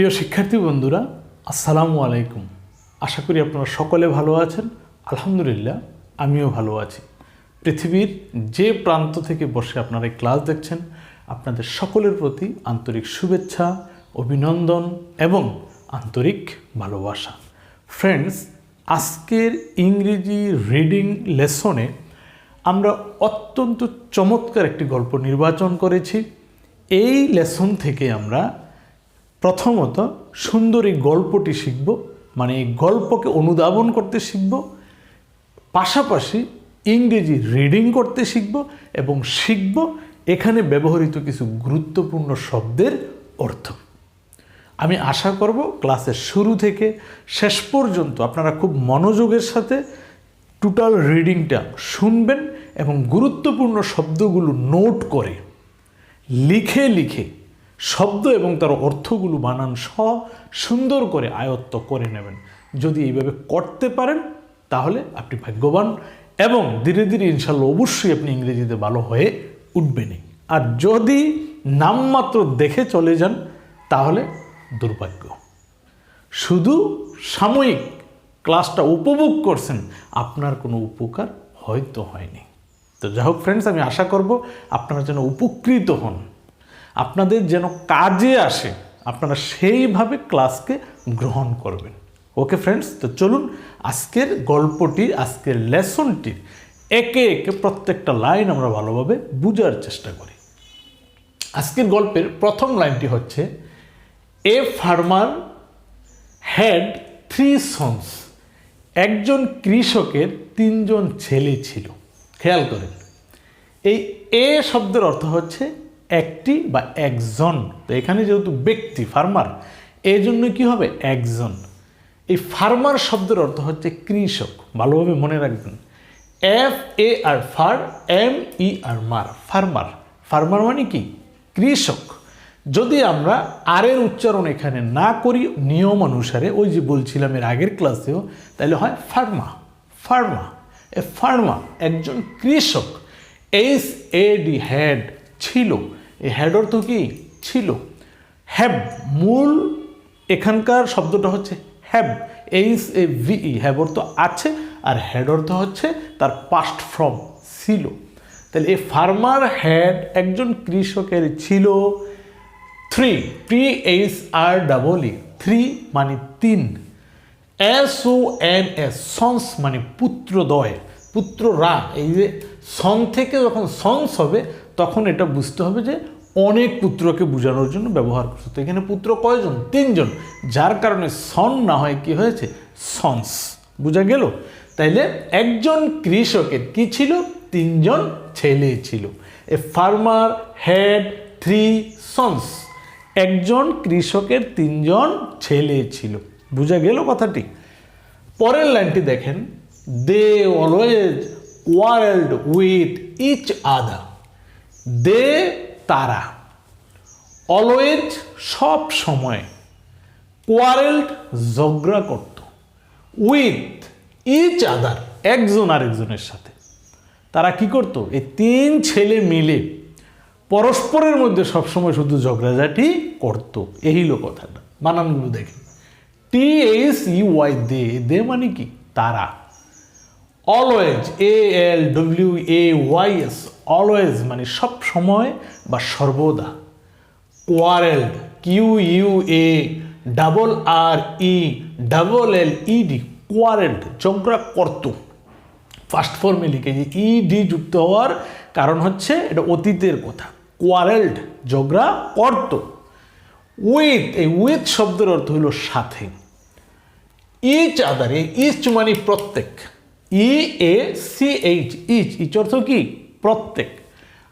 প্রিয় শিক্ষার্থী বন্ধুরা, আসসালামু আলাইকুম। আশা করি আপনারা সকলে ভালো আছেন। আলহামদুলিল্লাহ, আমিও ভালো আছি। পৃথিবীর যে প্রান্ত থেকে বসে আপনারা এই ক্লাস দেখছেন, আপনাদের সকলের প্রতি আন্তরিক শুভেচ্ছা, অভিনন্দন এবং আন্তরিক ভালোবাসা। ফ্রেন্ডস, আজকের ইংরেজি রিডিং লেসনে আমরা অত্যন্ত চমৎকার একটি গল্প নির্বাচন করেছি। এই লেসন থেকে আমরা প্রথমত সুন্দর এই গল্পটি শিখব, মানে এই গল্পকে অনুধাবন করতে শিখব, পাশাপাশি ইংরেজি রিডিং করতে শিখব এবং শিখব এখানে ব্যবহৃত কিছু গুরুত্বপূর্ণ শব্দের অর্থ। আমি আশা করব ক্লাসের শুরু থেকে শেষ পর্যন্ত আপনারা খুব মনোযোগের সাথে টোটাল রিডিংটা শুনবেন এবং গুরুত্বপূর্ণ শব্দগুলো নোট করে লিখে লিখে শব্দ এবং তার অর্থগুলো বানান সহ সুন্দর করে আয়ত্ত করে নেবেন। যদি এইভাবে করতে পারেন তাহলে আপনি ভাগ্যবান এবং ধীরে ধীরে ইনশাল্লাহ অবশ্যই আপনি ইংরেজিতে ভালো হয়ে উঠবেনই। আর যদি নামমাত্র দেখে চলে যান তাহলে দুর্ভাগ্য। শুধু সাময়িক ক্লাসটা উপভোগ করছেন, আপনার কোনো উপকার হয়তো হয়নি। তো যাই হোক ফ্রেন্ডস, আমি আশা করব আপনারা যেন উপকৃত হন, আপনাদের যেন কাজে আসে, আপনারা সেইভাবে ক্লাসকে গ্রহণ করবেন। ওকে ফ্রেন্ডস, তো চলুন আজকের গল্পটির, আজকের লেসনটির একে একে প্রত্যেকটা লাইন আমরা ভালোভাবে বুঝার চেষ্টা করি। আজকের গল্পের প্রথম লাইনটি হচ্ছে, এ ফার্মার হ্যাড 3 সন্স। একজন কৃষকের 3 জন ছেলে ছিল। খেয়াল করেন, এই এ শব্দের অর্থ হচ্ছে একটি বা একজন। তো এখানে যেহেতু ব্যক্তি ফার্মার, এই জন্য কি হবে একজন। এই ফার্মার শব্দের অর্থ হচ্ছে কৃষক। ভালোভাবে মনে রাখবেন, FAR ফার, MER মার, ফার্মার। ফার্মার মানে কি কৃষক। যদি আমরা আর এর উচ্চারণ এখানে না করি নিয়ম অনুসারে, ওই যে বলছিলাম এর আগের ক্লাসেও, তাহলে হয় ফার্মা। ফার্মা, এ ফার্মা একজন কৃষক। HAD হ্যাড ছিল, এই হ্যাড অর্থ কি ছিল। হ্যাভ মূল এখানকার শব্দটা হচ্ছে হ্যাভ, HAVE হ্যাভ অর্থ আছে, আর হ্যাড অর্থ হচ্ছে তার পাস্ট ফর্ম ছিল। তাহলে এই ফার্মার হ্যাড একজন কৃষকের ছিল 3, PHREE 3 মানে 3, SONS সন্স মানে পুত্রদ্বয়, পুত্ররা। এই যে সন থেকে যখন সন্স হবে তখন এটা বুঝতে হবে যে অনেক পুত্রকে বোঝানোর জন্য ব্যবহার করছে। তো এখানে পুত্র কয়জন? 3 জন, যার কারণে সন না হয় কি হয়েছে সন্স। বোঝা গেল? তাইলে একজন কৃষকের কি ছিল? 3 জন ছেলে ছিল। এ ফার্মার হ্যাড 3 সন্স। একজন কৃষকের 3 জন ছেলে ছিল। বোঝা গেল কথাটি? পরের লাইনটি দেখেন, they always quarrelled with each other. They তারা, অলওয়েজ সব সময়, কোয়ারেলড ঝগড়া করত, উইথ ইচ আদার একজন আরেকজনের সাথে। তারা কি করত? এই 3 ছেলে মিলে পরস্পরের মধ্যে সবসময় শুধু ঝগড়াঝাটি করত। এই হলো কথাটা। বানানগুলো দেখেন, THEY দে, দে মানে কি তারা। অলওয়েজ, ALWAYS অলওয়েজ মানে সব সময় বা সর্বদা। কোয়ারেলড, QUARRELLED কোয়ারেলড ঝগড়া করত। ফার্স্ট ফর্মে লিখে যে ED যুক্ত হওয়ার কারণ হচ্ছে এটা অতীতের কথা। কোয়ারেলড ঝগড়া করত। উইথ, এই উইথ শব্দের অর্থ হলো সাথে। ইচ আদার, ইচ মানে প্রত্যেক, EACH ইচ, ইচ অর্থ কি প্রত্যেক।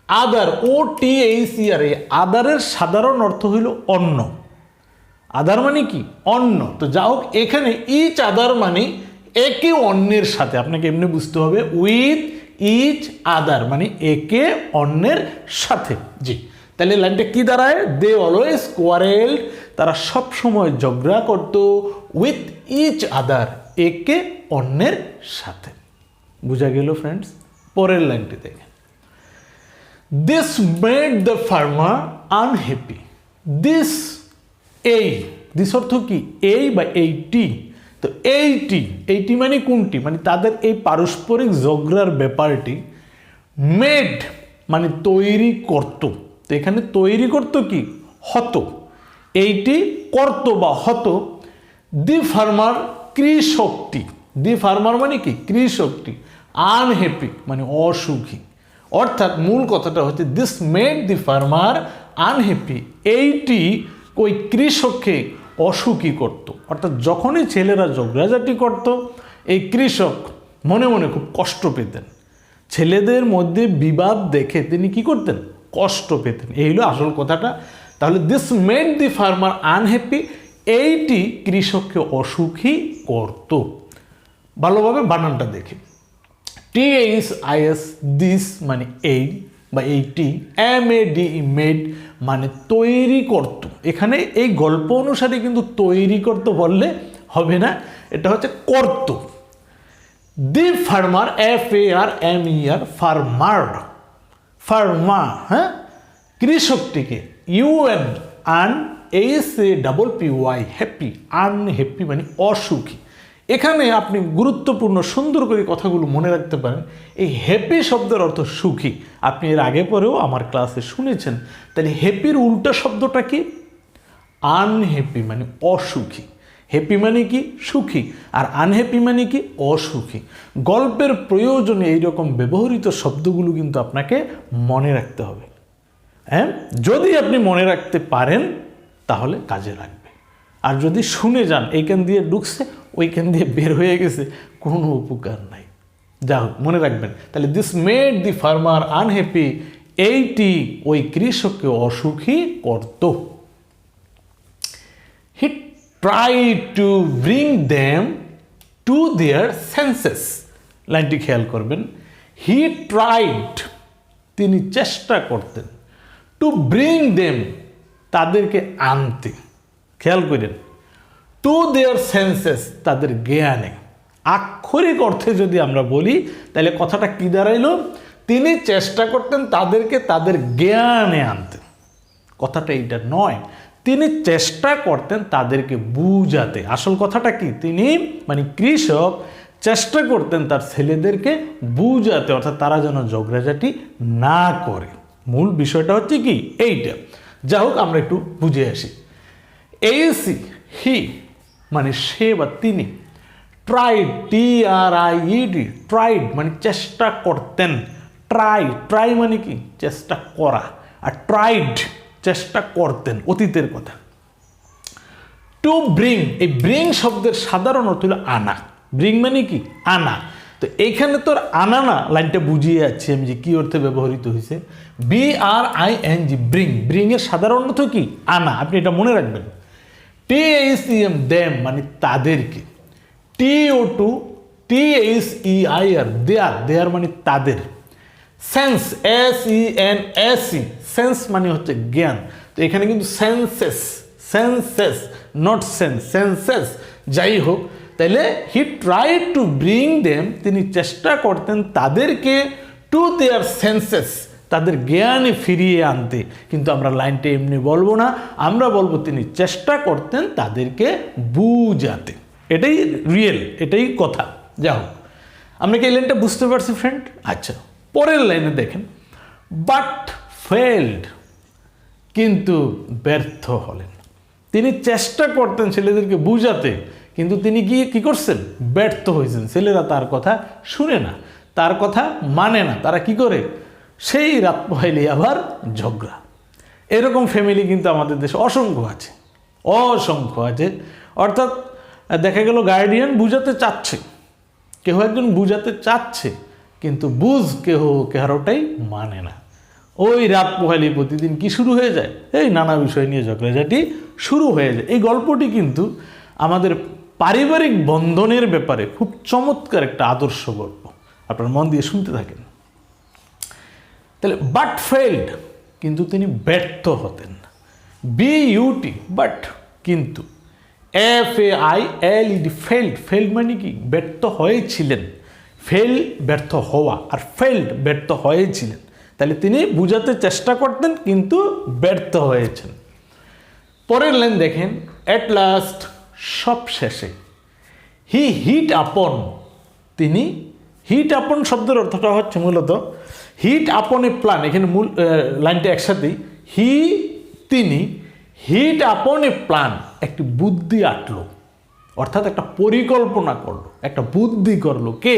আদার, OTHER আদারের সাধারণ অর্থ হইল অন্য। আদার মানে কি অন্য। তো যা হোক, এখানে ইচ আদার মানে একে অন্যের সাথে। আপনাকে এমনি বুঝতে হবে, উইথ ইচ আদার মানে একে অন্যের সাথে। জি, তাহলে লাইনটা কি দাঁড়ায়? দে অলওয়েজ কোয়ারেলড, তারা সব সময় ঝগড়া করত, উইথ ইচ আদার একে অন্যের সাথে। বুঝা গেল ফ্রেন্ডস? পরের লাইনটি দেখেন, this made the farmer unhappy. This, এই দিস অর্থ কি এই বা এইটি। তো এইটি মানে কোনটি, মানে তাদের এই পারস্পরিক ঝগড়ার ব্যাপারটি মেড মানে তৈরি করত। তো এখানে তৈরি করত কি হতো, এইটি করত বা হতো দি ফার্মার কৃষকটি। দি ফার্মার মানে কি কৃষকটি, আনহ্যাপি মানে অসুখী। অর্থাৎ মূল কথাটা হচ্ছে this made the farmer unhappy, এইটি ওই কৃষককে অসুখী করত। অর্থাৎ যখনই ছেলেরা ঝগড়াঝাটি করত এই কৃষক মনে মনে খুব কষ্ট পেতেন। ছেলেদের মধ্যে বিবাদ দেখে তিনি কি করতেন, কষ্ট পেতেন। এই হলো আসল কথাটা। তাহলে this made the farmer unhappy, এইটি কৃষককে অসুখী করত। ভালোভাবে বানানটা দেখি, THIS দিস মানে এই বা এইটি, MADE মেড মানে তৈরি করত। এখানে এই গল্প অনুসারে কিন্তু তৈরি করত বললে হবে না, এটা হচ্ছে করত। দি ফার্মার FARMER ফার্মা, হ্যাঁ, কৃষকটিকে UNHAPPY হ্যাপি, আনহ্যাপি মানে অসুখী। এখানে আপনি গুরুত্বপূর্ণ সুন্দর করে কথাগুলো মনে রাখতে পারেন। এই হ্যাপি শব্দের অর্থ সুখী, আপনি এর আগে পরেও আমার ক্লাসে শুনেছেন। তাহলে হ্যাপির উল্টা শব্দটা কি, আনহ্যাপি মানে অসুখী। হ্যাপি মানে কি সুখী, আর আনহ্যাপি মানে কি অসুখী। গল্পের প্রয়োজনে এইরকম ব্যবহৃত শব্দগুলো কিন্তু আপনাকে মনে রাখতে হবে। হ্যাঁ, যদি আপনি মনে রাখতে পারেন তাহলে কাজে লাগবে, আর যদি শুনে যান এইখান দিয়ে ঢুকছে ওইখান দিয়ে বের হয়ে গেছে, কোনো উপকার নাই। যা হোক মনে রাখবেন। তাহলে this made the farmer unhappy, এইটি ওই কৃষককে অসুখী করত। He tried to bring them to their senses. লাইনটি খেয়াল করবেন, হি ট্রাইড তিনি চেষ্টা করতেন, টু ব্রিং দেম তাদেরকে আনতে, খেয়াল করেন, টু দেয়ার সেন্সেস তাদের জ্ঞানে। আক্ষরিক অর্থে যদি আমরা বলি তাহলে কথাটা কি দাঁড়াইলো, তিনি চেষ্টা করতেন তাদেরকে তাদের জ্ঞানে আনতে। কথাটা এইটা নয়, তিনি চেষ্টা করতেন তাদেরকে বুঝাতে। আসল কথাটা কি, তিনি মানে কৃষক চেষ্টা করতেন তার ছেলেদেরকে বুঝাতে, অর্থাৎ তারা যেন ঝগড়াঝাটি না করে। মূল বিষয়টা হচ্ছে কি এইটা। যা হোক আমরা একটু বুঝে আসি। এসি হি মানে সে বা তিনি, ট্রাইড TRIED ট্রাইড মানে চেষ্টা করতেন। ট্রাই মানে কি চেষ্টা করা, আর ট্রাইড চেষ্টা করতেন, অতীতের কথা। টু ব্রিং, এই ব্রিং শব্দের সাধারণ অর্থ হলো আনা। ব্রিং মানে কি আনা। তো এইখানে তোর আনা না, লাইনটা বুঝিয়ে যাচ্ছি আমি যে কি অর্থে ব্যবহৃত হয়েছে। BRING ব্রিং, ব্রিং এর সাধারণ অর্থ কি আনা, আপনি এটা মনে রাখবেন। THEM দেম মানে তাদেরকে, THEIR দেয়ার মানে তাদের। সেন্স SENSE সেন্স মানে হচ্ছে জ্ঞান। তো এখানে কিন্তু সেন্সেস নট সেন্সেস। যাই হোক, তাইলে হি ট্রাইড টু ব্রিং দেম তিনি চেষ্টা করতেন তাদেরকে টু দেয়ার সেন্সেস তাদের জ্ঞানে ফিরিয়ে আনতে। কিন্তু আমরা লাইনটা এমনি বলবো না, আমরা বলবো তিনি চেষ্টা করতেন তাদেরকে বুঝাতে। এটাই রিয়েল, এটাই কথা। যা হোক, আমরা কি এই লাইনটা বুঝতে পারছি ফ্রেন্ড? আচ্ছা, পরের লাইনে দেখেন, বাট ফেলড কিন্তু ব্যর্থ হলেন। তিনি চেষ্টা করতেন ছেলেদেরকে বুঝাতে, কিন্তু তিনি কি করছেন, ব্যর্থ হয়েছেন। ছেলেরা তার কথা শুনে না, তার কথা মানে না। তারা কি করে, সেই রাত পোহাইলে আবার ঝগড়া। এরকম ফ্যামিলি কিন্তু আমাদের দেশে অসংখ্য আছে। অর্থাৎ দেখা গেল গার্ডিয়ান বুঝাতে চাচ্ছে, কেউ একজন বুঝাতে চাচ্ছে, কিন্তু কারোটাই মানে না। ওই রাত পোহাইলে প্রতিদিন কি শুরু হয়ে যায়, এই নানা বিষয় নিয়ে ঝগড়াঝাটি শুরু হয়ে যায়। এই গল্পটি কিন্তু আমাদের পারিবারিক বন্ধনের ব্যাপারে খুব চমৎকার একটা আদর্শ গল্প। আপনার মন দিয়ে শুনতে থাকেন। তাহলে বাট ফেলড কিন্তু তিনি ব্যর্থ হতেন। BUT বাট কিন্তু, FAILED ফেল্ড মানে কি ব্যর্থ হয়েছিলেন। ব্যর্থ হওয়া, আর ফেল্ড ব্যর্থ হয়েছিলেন। তাহলে তিনি বুঝাতে চেষ্টা করতেন কিন্তু ব্যর্থ হয়েছেন। পরের লাইন দেখেন, অ্যাট লাস্ট সব শেষে, হি হিট আপন তিনি, হিট আপন শব্দের অর্থটা হচ্ছে মূলত হিট আপন এ প্ল্যান, এখানে মূল লাইনটা একসাথেই, তিনি হিট আপন এ প্ল্যান, একটি বুদ্ধি আটলো, অর্থাৎ একটা পরিকল্পনা করলো, একটা বুদ্ধি করলো, কে?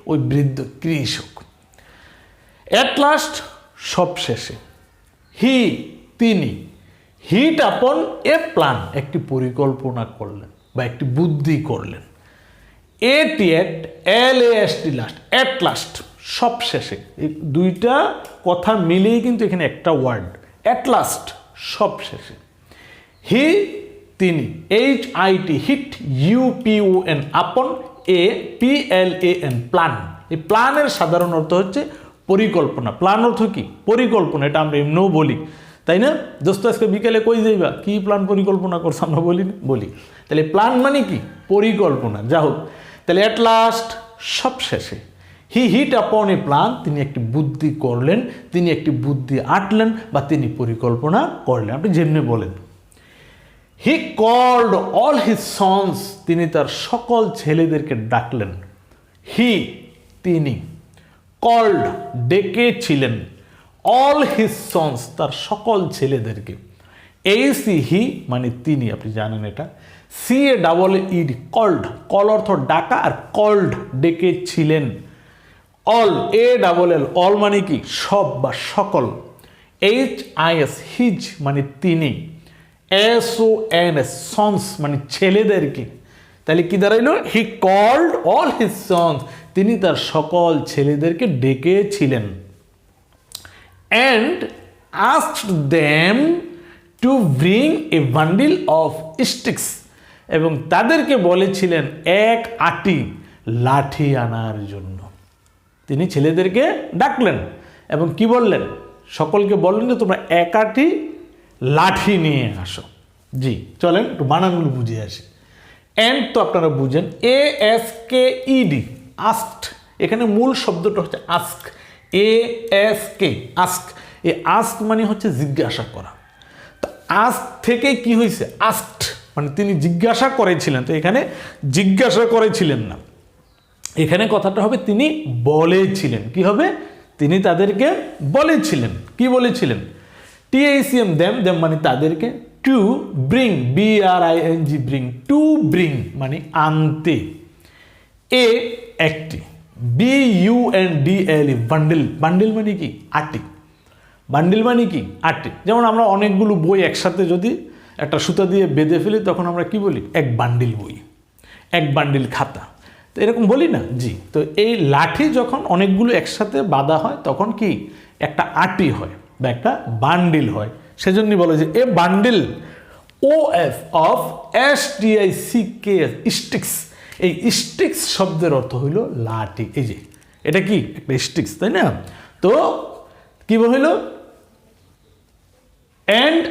ওই বৃদ্ধ কৃষক। অ্যাট লাস্ট সব শেষে, তিনি হিট আপন এ প্ল্যান, একটি পরিকল্পনা করলেন বা একটি বুদ্ধি করলেন। অ্যাট লাস্ট সব শেষে, এই দুইটা কথা মিলিয়ে কিন্তু এখানে একটা ওয়ার্ড, অ্যাট লাস্ট সব শেষে। তিনি, HIT হিট, UPON আপন, PLAN প্ল্যান। এই প্ল্যানের সাধারণ অর্থ হচ্ছে পরিকল্পনা। প্ল্যান অর্থ কি? পরিকল্পনা। এটা আমরা এমনিও বলি, তাই না? দোস্ত আজকে বিকেলে কই যাইবা, কি প্ল্যান পরিকল্পনা করছো, আমরা বলি। তাহলে প্ল্যান মানে কি? পরিকল্পনা। যা হোক, তাহলে অ্যাট লাস্ট সব শেষে, হি হিট আপন এ প্ল্যান, তিনি একটি বুদ্ধি করলেন, তিনি একটি বুদ্ধি আটলেন বা তিনি পরিকল্পনা করলেন, আপনি যেমনি বলেন। He called all his sons, তিনি তার সকল ছেলেদেরকে ডাকলেন। তিনি কল্ড ডেকেছিলেন, অল হিজ সন্স তার সকল ছেলেদেরকে। হি মানে তিনি, আপনি জানেন এটা। CAED কল্ড, কল অর্থ ডাকা, আর কল্ড ডেকেছিলেন। অল, ALL অল মানে কি? সব বা সকল। HIS হিজ মানে তিনি। SONS সন্স মানে ছেলেদেরকে। তাহলে কি দাঁড়াইল? He called all his sons, তিনি তার সকল ছেলেদেরকে ডেকেছিলেন। And asked them to bring a bundle of sticks, এবং তাদেরকে বলেছিলেন এক আটি লাঠি আনার জন্য। তিনি ছেলেদেরকে ডাকলেন এবং কি বললেন? সকলকে বললেন যে তোমরা এক আটি লাঠি নিয়ে আসো। জি, চলেন একটু বানানগুলো বুঝে আসি। অ্যান্ড তো আপনারা বুঝেন, ASKED আস্কড, এখানে মূল শব্দটা হচ্ছে আস্ক, ASK আস্ক। এই আস্ক মানে হচ্ছে জিজ্ঞাসা করা। তো আস্ক থেকে কি হয়েছে? আস্কড মানে তিনি জিজ্ঞাসা করেছিলেন। তো এখানে জিজ্ঞাসা করেছিলেন না, এখানে কথাটা হবে তিনি বলেছিলেন। কি হবে? তিনি তাদেরকে বলেছিলেন। কি বলেছিলেন? TACM দেম, দেম মানে তাদেরকে। To bring, BRING bring, to bring মানে আনতে। একটি, BUNDLE বান্ডিল, বান্ডিল মানে কি? আটি। বান্ডিল মানে কি? আটি। যেমন আমরা অনেকগুলো বই একসাথে যদি একটা সুতা দিয়ে বেঁধে ফেলি, তখন আমরা কি বলি? এক বান্ডিল বই, এক বান্ডিল খাতা। তো এরকম বলি না? জি। তো এই লাঠি যখন অনেকগুলো একসাথে বাঁধা হয়, তখন কি? একটা আটি হয় বা একটা বান্ডিল হয়। সেজন্যই বলে যে এ বান্ডিল অফ STICKS স্টিক্স। এই স্টিক্স শব্দের অর্থ হইল লাঠি। এই যে এটা কি? একটা স্টিক্স, তাই না? তো কি হইল? অ্যান্ড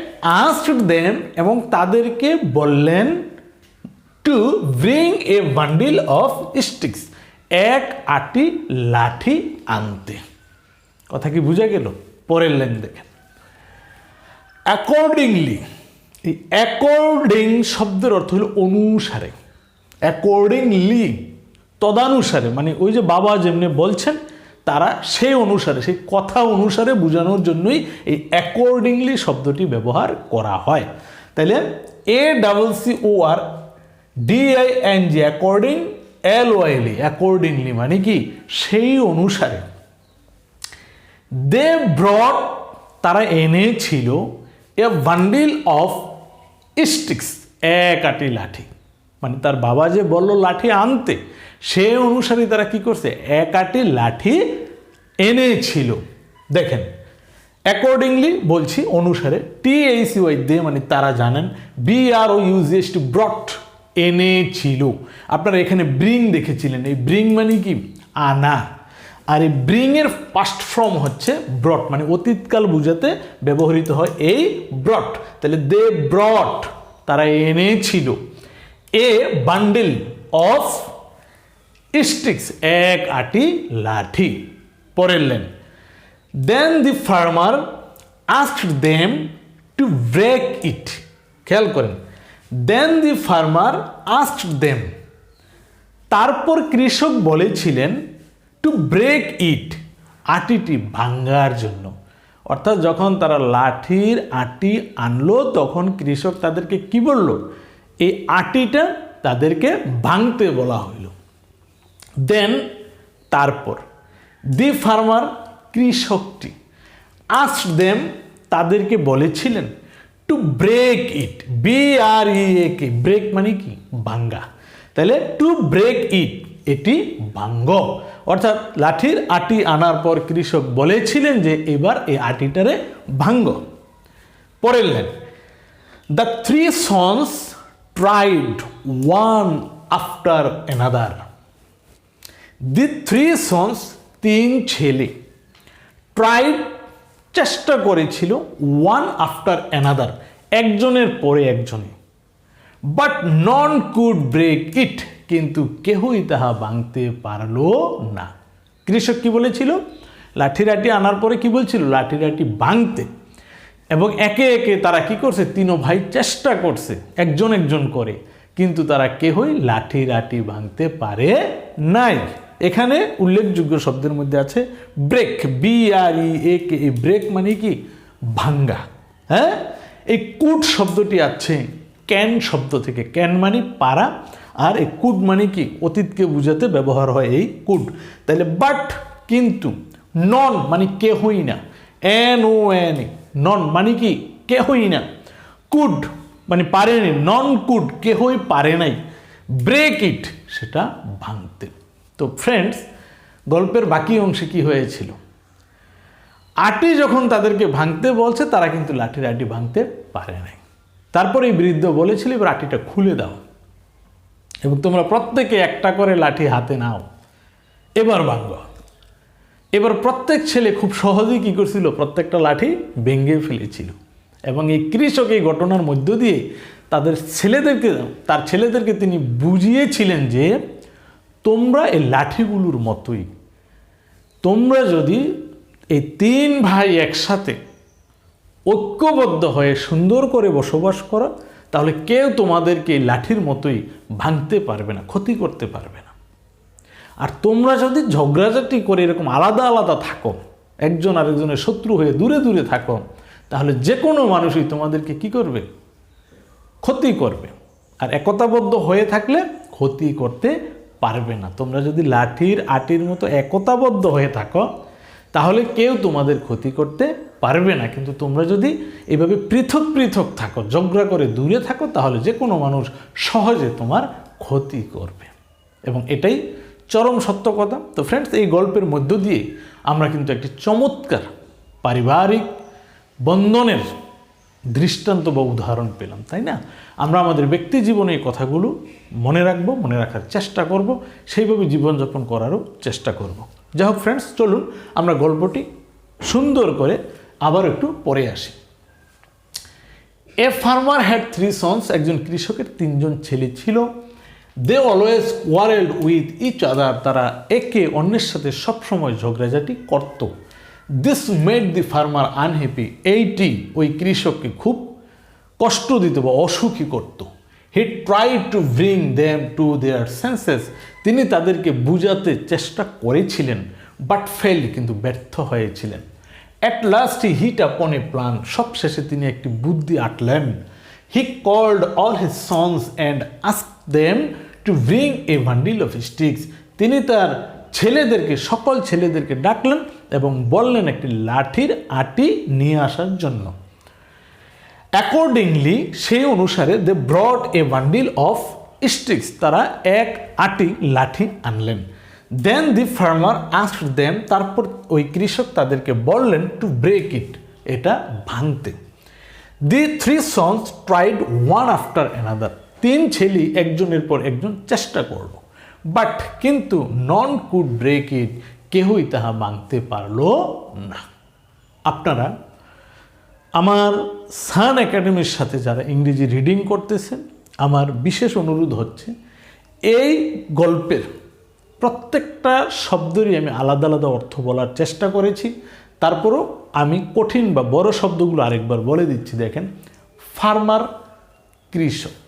আস্কড দেম, এবং তাদেরকে বললেন two bring a bundle of sticks, এক আটি লাঠি আনতে। কথা কি বুঝা গেল? পরের লাইন দেখেন। অ্যাকর্ডিংলি, এই অ্যাকর্ডিং শব্দের অর্থ হলো অনুসারে। অ্যাকর্ডিংলি তদানুসারে, মানে ওই যে বাবা যেমনি বলছেন তারা সেই অনুসারে, সেই কথা অনুসারে বোঝানোর জন্যই এই অ্যাকর্ডিংলি শব্দটি ব্যবহার করা হয়। তাইলে ACCORDING অ্যাকর্ডিং, LYLE অ্যাকর্ডিংলি মানে কি? সেই অনুসারে। দে ব্রট তারা এনেছিল, এ বান্ডিল অফ স্টিক্স এক আটি লাঠি। মানে তার বাবা যে বলল লাঠি আনতে, সে অনুসারে তারা কি করছে? এক আটি লাঠি এনেছিল। দেখেন, অ্যাকর্ডিংলি বলছি, অনুসারে। TACY দে মানে তারা জানেন, BROUGH ব্রট এনেছিল। আপনারা এখানে ব্রিং দেখেছিলেন, এই ব্রিং মানে কি? আনা। আর এই ব্রিং এর পাস্ট ফর্ম হচ্ছে ব্রট, মানে অতীতকাল বুঝাতে ব্যবহৃত হয় এই ব্রট। তাহলে দে ব্রট তারা এনেছিল এ বান্ডিল অফ স্টিক্স এক আটি লাঠি। পরের line, then the farmer asked them to break it. খেয়াল করেন, then the farmer asked them, তারপর কৃষক বলেছিলেন টু ব্রেক ইট, আটিটি ভাঙ্গার জন্য। অর্থাৎ যখন তারা লাঠির আটি আনলো তখন কৃষক তাদেরকে কি বলল, এই আটিটা তাদেরকে ভাঙতে বলা হইল। দেন তারপর দি ফার্মার, কৃষকটি, আস্কড দেম, তাদেরকে বলেছিলেন to break it, BREAK, break মানে কি, ভাঙ্গা। তাহলে টু ব্রেক ইট, এটি ভাঙ্গ। অর্থাৎ লাঠির আটি আনার পর কৃষক বলেছিলেন যে এবার এই আটিটারে ভাঙ্গ। পরের line, the three sons tried one after another. The three sons, তিন ছেলে, ট্রাইড, চেষ্টা করেছিল, ওয়ান আফটার অ্যানাদার, একজনের পরে একজনে, but none could break it, কিন্তু কেহই তাহা ভাঙতে পারল না। কৃষক কি বলেছিল, লাঠির আটি আনার পরে কি বলছিল, লাঠির আটি ভাঙতে, এবং একে একে তারা কি করছে, তিনো ভাই চেষ্টা করছে একজন একজন করে, কিন্তু তারা কেহই লাঠির আটি ভাঙতে পারে নাই। এখানে উল্লেখযোগ্য শব্দের মধ্যে আছে ব্রেক, BREAK, এই ব্রেক মানে কি, ভাঙ্গা। হ্যাঁ, এই কুড শব্দটি আছে ক্যান শব্দ থেকে, ক্যান মানে পারা, আর এই কুড মানে কি, অতীতকে বুঝাতে ব্যবহার হয় এই কুড। তাহলে বাট, কিন্তু, নন মানে কেহই না, NON, নন মানে কি, কেহই না, কুড মানে পারেনি, নন কুড, কেহই পারে নাই, ব্রেক ইট, সেটা ভাঙতে। তো ফ্রেন্ডস, গল্পের বাকি অংশে কি হয়েছিল, আটি যখন তাদেরকে ভাঙতে বলছে তারা কিন্তু লাঠির আটি ভাঙতে পারে নাই। তারপরে এই বৃদ্ধ বলেছিল এবার আটিটা খুলে দাও এবং তোমরা প্রত্যেকে একটা করে লাঠি হাতে নাও, এবার ভাঙ। এবার প্রত্যেক ছেলে খুব সহজেই কি করছিল, প্রত্যেকটা লাঠি ভেঙে ফেলেছিল। এবং এই কৃষক এই ঘটনার মধ্য দিয়ে তার ছেলেদেরকে তিনি বুঝিয়েছিলেন যে তোমরা এই লাঠিগুলোর মতোই, তোমরা যদি এই তিন ভাই একসাথে ঐক্যবদ্ধ হয়ে সুন্দর করে বসবাস করো তাহলে কেউ তোমাদেরকে এই লাঠির মতোই ভাঙতে পারবে না, ক্ষতি করতে পারবে না। আর তোমরা যদি ঝগড়াঝাটি করে এরকম আলাদা আলাদা থাকো, একজন আরেকজনের শত্রু হয়ে দূরে দূরে থাকো, তাহলে যে কোনো মানুষই তোমাদেরকে কি করবে, ক্ষতি করবে। আর একতাবদ্ধ হয়ে থাকলে ক্ষতি করতে পারবে না। তোমরা যদি লাঠির আটির মতো একতাবদ্ধ হয়ে থাকো তাহলে কেউ তোমাদের ক্ষতি করতে পারবে না। কিন্তু তোমরা যদি এভাবে পৃথক পৃথক থাকো, ঝগড়া করে দূরে থাকো, তাহলে যে কোনো মানুষ সহজে তোমার ক্ষতি করবে। এবং এটাই চরম সত্য কথা। তো ফ্রেন্ডস, এই গল্পের মধ্য দিয়ে আমরা কিন্তু একটি চমৎকার পারিবারিক বন্ধনের দৃষ্টান্ত বা উদাহরণ পেলাম, তাই না? আমরা আমাদের ব্যক্তি জীবনে এই কথাগুলো মনে রাখবো, মনে রাখার চেষ্টা করব, সেইভাবে জীবনযাপন করারও চেষ্টা করব। যাই হোক ফ্রেন্ডস, চলুন আমরা গল্পটি সুন্দর করে আবার একটু পরে আসি। A farmer had three sons, একজন কৃষকের তিনজন ছেলে ছিল। They always quarrelled with each other, তারা একে অন্যের সাথে সবসময় ঝগড়াঝাটি করত। This made the farmer unhappy, এইটি ওই কৃষককে খুব কষ্ট দিত বা অসুখী করত। He tried to bring them to their senses, তিনি তাদেরকে বুঝাতে চেষ্টা করেছিলেন, বাট ফেল, কিন্তু ব্যর্থ হয়েছিলেন। অ্যাট লাস্ট হি হিট আপন এ প্ল্যান, সবশেষে তিনি একটি বুদ্ধি আঁটলেন। He called all his sons and asked them to bring a bundle of sticks, তিনি তার সকল ছেলেদেরকে ডাকলেন এবং বললেন একটি লাঠির আটি নিয়ে আসার জন্য। অ্যাকর্ডিংলি, সেই অনুসারে they brought a bundle of sticks, তারা এক আটি লাঠি আনলেন। Then the farmer asked them, তারপর ওই কৃষক তাদেরকে বললেন টু ব্রেক ইট, এটা ভাঙতে। The three sons tried one after another, তিন ছেলে একজনের পর একজন চেষ্টা করল, বাট কিন্তু নন কুড ব্রেক ইট, কেহই তাহা ভাঙতে পারল না। আপনারা আমার সান একাডেমির সাথে যারা ইংরেজি রিডিং করতেছেন, আমার বিশেষ অনুরোধ হচ্ছে এই গল্পের প্রত্যেকটা শব্দেরই আমি আলাদা আলাদা অর্থ বলার চেষ্টা করেছি। তারপরও আমি কঠিন বা বড় শব্দগুলো আরেকবার বলে দিচ্ছি। দেখেন, ফার্মার, কৃষক,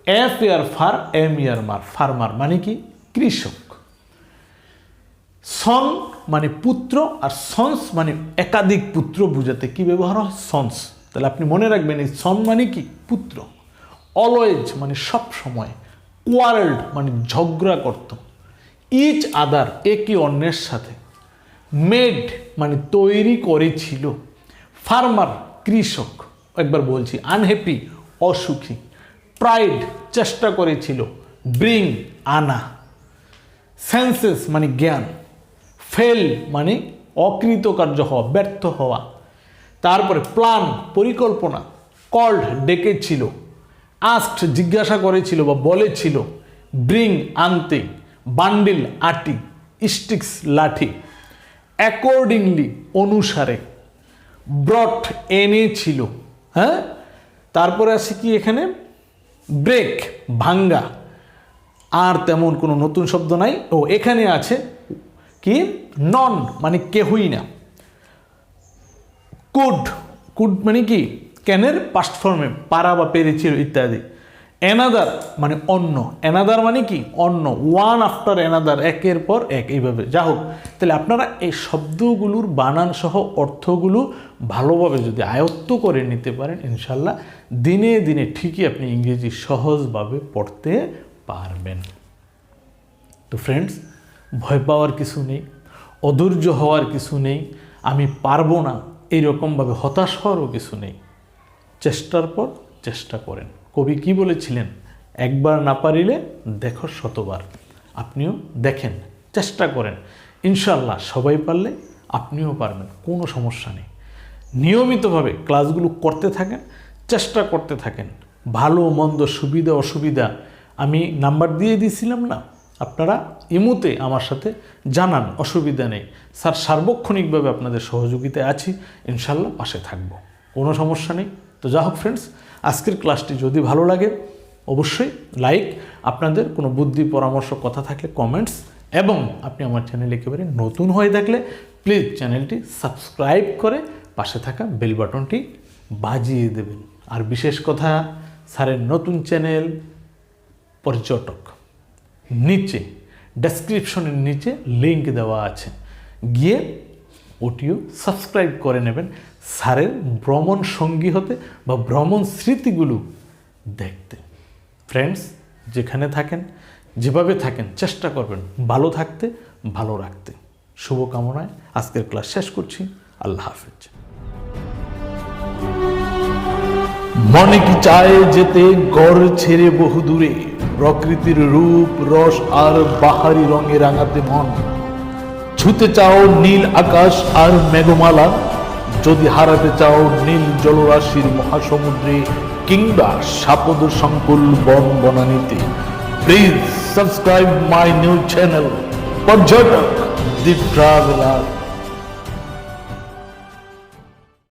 এফ ইয়ার ফার, এম ইয়ার মার, ফার্মার মানে কি কৃষক। সন মানে পুত্র, আর সন্স মানে একাধিক পুত্র বুঝাতে কি ব্যবহার হয় সন্স। তাহলে আপনি মনে রাখবেন এই সন মানে কি পুত্র। অলওয়েজ মানে সব সময়, কোয়ারেল্ড মানে ঝগড়া করত, ইচ আদার একে অন্যের সাথে, মেড মানে তৈরি করেছিল, ফার্মার কৃষক, একবার বলছি আনহ্যাপি অসুখী, প্রাইড চেষ্টা করেছিল, ব্রিং আনা, সেন্সেস মানে জ্ঞান, ফেল মানে অকৃতকার্য হওয়া, ব্যর্থ হওয়া, তারপরে প্ল্যান পরিকল্পনা, কল্ড ডেকেছিল, আস্কড জিজ্ঞাসা করেছিল বা বলেছিল, ব্রিং আনতে, বান্ডিল আটি, স্টিক্স লাঠি, অ্যাকর্ডিংলি অনুসারে, ব্রট এনেছিল। হ্যাঁ, তারপরে আছে কি এখানে ব্রেক ভাঙ্গা, আর তেমন কোনো নতুন শব্দ নাই। ও এখানে আছে কি নন মানে কেহই না, কুড, কুড মানে কি ক্যানের পাস্ট ফর্মে পারা বা পেরেছিল ইত্যাদি। অ্যানাদার মানে অন্য, অ্যানাদার মানে কি অন্য, ওয়ান আফটার অ্যানাদার একের পর এক, এইভাবে। যা হোক, তাহলে আপনারা এই শব্দগুলোর বানান সহ অর্থগুলো ভালোভাবে যদি আয়ত্ত করে নিতে পারেন, ইনশাল্লাহ দিনে দিনে ঠিকই আপনি ইংরেজি সহজভাবে পড়তে পারবেন। তো ফ্রেন্ডস, ভয় পাওয়ার কিছু নেই, অধৈর্য হওয়ার কিছু নেই, আমি পারবো না এইরকমভাবে হতাশ হওয়ারও কিছু নেই। চেষ্টার পর চেষ্টা করেন। কবি কি বলেছিলেন, একবার না পারিলে দেখো শতবার। আপনিও দেখেন, চেষ্টা করেন, ইনশাল্লাহ সবাই পারলে আপনিও পারবেন, কোনো সমস্যা নেই। নিয়মিতভাবে ক্লাসগুলো করতে থাকেন, চেষ্টা করতে থাকেন। ভালো মন্দ সুবিধা অসুবিধা আমি নাম্বার দিয়ে দিয়েছিলাম না, আপনারা ইমুতে আমার সাথে জানান, অসুবিধা নেই। স্যার সার্বক্ষণিকভাবে আপনাদের সহযোগিতায় আছি, ইনশাল্লাহ পাশে থাকবো, কোনো সমস্যা নেই। তো যা হোক ফ্রেন্ডস, আজকের ক্লাসটি যদি ভালো লাগে অবশ্যই লাইক, আপনাদের কোনো বুদ্ধি পরামর্শ কথা থাকলে কমেন্টস, এবং আপনি আমার চ্যানেলে একেবারে নতুন হয়ে থাকলে প্লিজ চ্যানেলটি সাবস্ক্রাইব করে পাশে থাকা বেল বাটনটি বাজিয়ে দেবেন। আর বিশেষ কথা, স্যারের নতুন চ্যানেল পর্যটক, নিচে ডেসক্রিপশনের নিচে লিঙ্ক দেওয়া আছে, গিয়ে ওটিও সাবস্ক্রাইব করে নেবেন স্যারের ভ্রমণ সঙ্গী হতে বা ভ্রমণ স্মৃতিগুলো দেখতে। ফ্রেন্ডস, যেখানে থাকেন যেভাবে থাকেন চেষ্টা করবেন ভালো থাকতে, ভালো রাখতে। শুভকামনায় আজকের ক্লাস শেষ করছি। আল্লাহ হাফেজ। মনে কি চায় যেতে ঘর ছেড়ে বহু দূরে, প্রকৃতির রূপ রস আর বাহারি রঙে রাঙাতে মন। ছুতে চাও নীল আকাশ আর মেঘমালা, যদি হারাতে চাও নীল জলরাশির মহাসমুদ্রে কিংবা সাপদ সংকুল বন বনানীতে, please subscribe my new channel Paryatak the traveller.